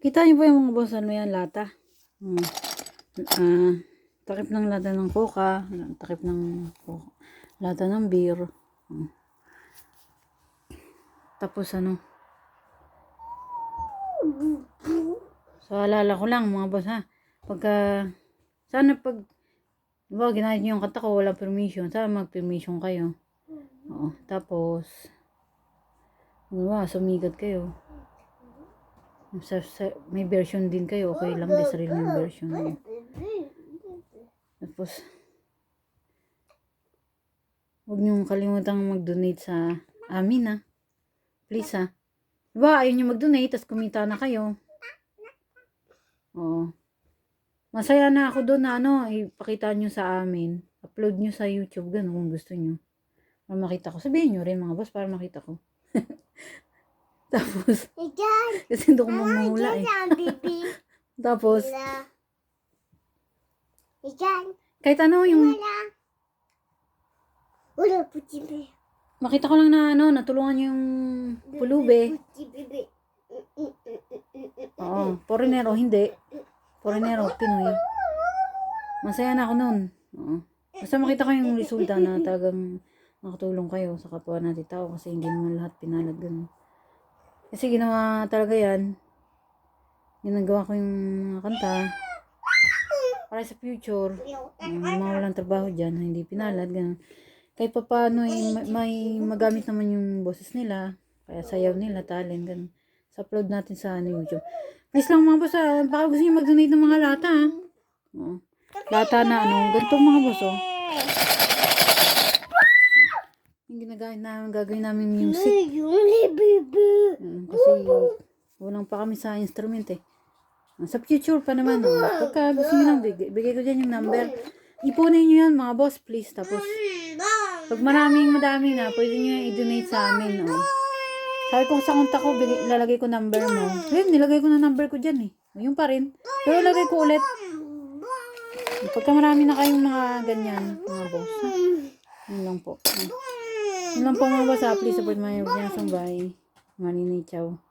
Kita niyo ba yung mga boss, ano yan, lata? Takip ng lata ng coca, takip ng lata ng beer. Tapos ano, so alala ko lang mga boss ha, pagka, sana pag, diba, ginahit niyo yung kanta ko, wala permission, sana mag-permission kayo. Oo, tapos, diba, sumigat kayo. May version din kayo, okay lang din sarili ng version. Tapos, huwag niyong kalimutang mag-donate sa amin ha. Please ha. Diba, ayaw niyo mag-donate, tapos kumita na kayo. Oo. Masaya na ako doon na ano, ipakita nyo sa amin. Upload nyo sa YouTube, gano'n kung gusto nyo. Para makita ko. Sabihin nyo rin mga boss, para makita ko. Tapos, kasi hindi ko mamula eh. Tapos, kahit ano yung, makita ko lang na ano, natulungan yung pulube. Oo, foreigner o hindi. Foreigner o Pinoy. Masaya na ako nun. Oo. Basta makita ko yung resulta na talagang nakatulong kayo sa kapwa natin tao kasi hindi naman lahat pinalad ganun. Kasi ginawa talaga yan. Ginagawa ko yung mga kanta para sa future. Mga walang trabaho dyan, hindi pinalad ganun. Kahit pa paano may magamit naman yung boses nila. Kaya sayaw nila, talent ganun. Sa upload natin sa YouTube. Please lang mga boss baka gusto nyo mag-donate ng mga lata ha. Oo. Lata na ano, ganito mga boss oh. Yung gagawin namin music. Kasi walang pa kami sa instrument eh. Sa future pa naman oh. Pagka gusto nyo lang, bigay ko dyan yung number. Ipunin nyo yan mga boss please. Tapos pag madami na, pwede nyo yung i-donate sa amin oh. Sabi ko sa kontak ko, lalagay ko number mo. Ayun, nilagay ko na number ko dyan eh. Yung pa rin. Pero lalagay ko ulit. Pagka marami na kayong mga ganyan, mga boss. Yun lang po. Yun lang po mga boss. Please support my Sambay. Manini, ciao.